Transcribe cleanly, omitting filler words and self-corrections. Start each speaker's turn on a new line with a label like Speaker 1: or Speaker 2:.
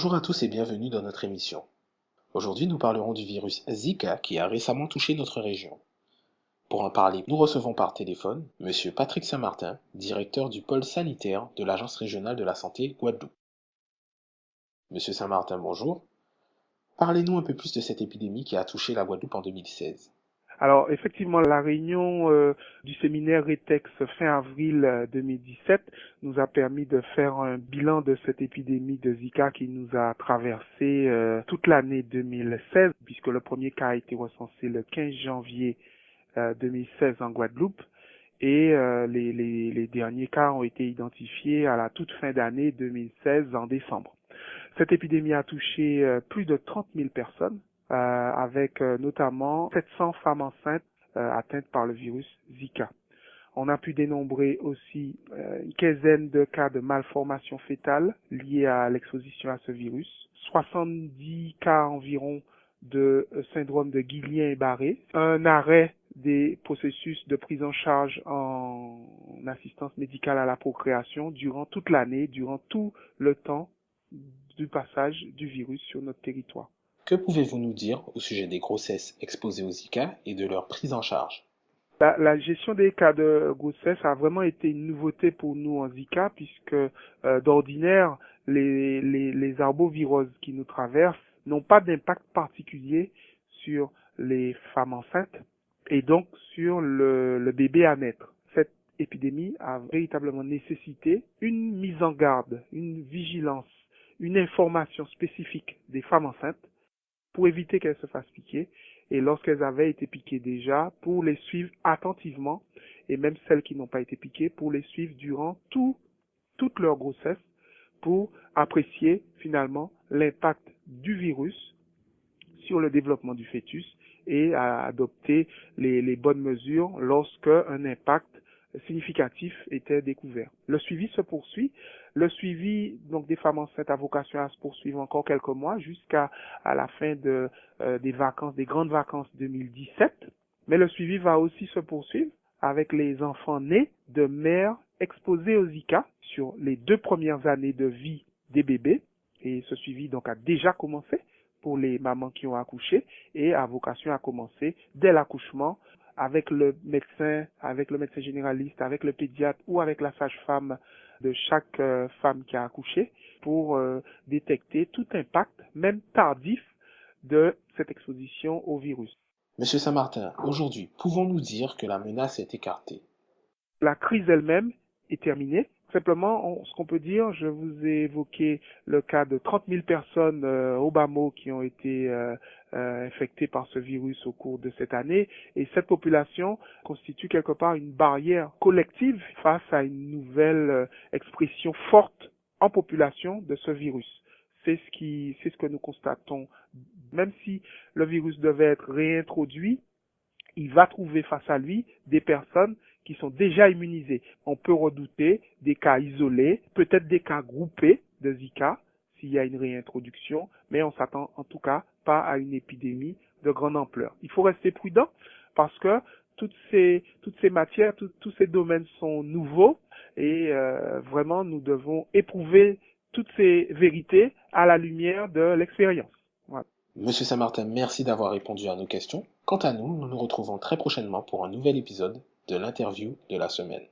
Speaker 1: Bonjour à tous et bienvenue dans notre émission. Aujourd'hui, nous parlerons du virus Zika qui a récemment touché notre région. Pour en parler, nous recevons par téléphone Monsieur Patrick Saint-Martin, directeur du pôle sanitaire de l'Agence régionale de la santé Guadeloupe. Monsieur Saint-Martin, bonjour. Parlez-nous un peu plus de cette épidémie qui a touché la Guadeloupe en 2016.
Speaker 2: Alors effectivement, la réunion du séminaire RETEX fin avril 2017 nous a permis de faire un bilan de cette épidémie de Zika qui nous a traversé toute l'année 2016, puisque le premier cas a été recensé le 15 janvier 2016 en Guadeloupe et les derniers cas ont été identifiés à la toute fin d'année 2016 en décembre. Cette épidémie a touché plus de 30 000 personnes. Avec notamment 700 femmes enceintes atteintes par le virus Zika. On a pu dénombrer aussi une quinzaine de cas de malformation fétale liés à l'exposition à ce virus, 70 cas environ de syndrome de Guillain-Barré, un arrêt des processus de prise en charge en assistance médicale à la procréation durant toute l'année, durant tout le temps du passage du virus sur notre territoire.
Speaker 1: Que pouvez-vous nous dire au sujet des grossesses exposées au Zika et de leur prise en charge?
Speaker 2: La gestion des cas de grossesse a vraiment été une nouveauté pour nous en Zika puisque d'ordinaire, les arboviroses qui nous traversent n'ont pas d'impact particulier sur les femmes enceintes et donc sur le bébé à naître. Cette épidémie a véritablement nécessité une mise en garde, une vigilance, une information spécifique des femmes enceintes pour éviter qu'elles se fassent piquer et lorsqu'elles avaient été piquées déjà, pour les suivre attentivement et même celles qui n'ont pas été piquées, pour les suivre durant toute leur grossesse pour apprécier finalement l'impact du virus sur le développement du fœtus et à adopter les bonnes mesures lorsque un impact significatif était découvert. Le suivi se poursuit. Le suivi donc des femmes enceintes a vocation à se poursuivre encore quelques mois jusqu'à la fin des vacances, des grandes vacances 2017. Mais le suivi va aussi se poursuivre avec les enfants nés de mères exposées au Zika sur les 2 premières années de vie des bébés. Et ce suivi donc a déjà commencé pour les mamans qui ont accouché et a vocation à commencer dès l'accouchement avec le médecin généraliste, avec le pédiatre ou avec la sage-femme de chaque femme qui a accouché pour détecter tout impact, même tardif, de cette exposition au virus.
Speaker 1: Monsieur Saint-Martin, aujourd'hui, pouvons-nous dire que la menace est écartée?
Speaker 2: La crise elle-même est terminée. Simplement, ce qu'on peut dire, je vous ai évoqué le cas de 30 000 personnes au bas-mot qui ont été infectées par ce virus au cours de cette année. Et cette population constitue quelque part une barrière collective face à une nouvelle expression forte en population de ce virus. C'est ce que nous constatons. Même si le virus devait être réintroduit, il va trouver face à lui des personnes qui sont déjà immunisées. On peut redouter des cas isolés, peut-être des cas groupés de Zika s'il y a une réintroduction, mais on s'attend en tout cas pas à une épidémie de grande ampleur. Il faut rester prudent parce que toutes ces matières, tous ces domaines sont nouveaux et vraiment nous devons éprouver toutes ces vérités à la lumière de l'expérience. Voilà.
Speaker 1: Monsieur Saint-Martin, merci d'avoir répondu à nos questions. Quant à nous, nous nous retrouvons très prochainement pour un nouvel épisode de l'interview de la semaine.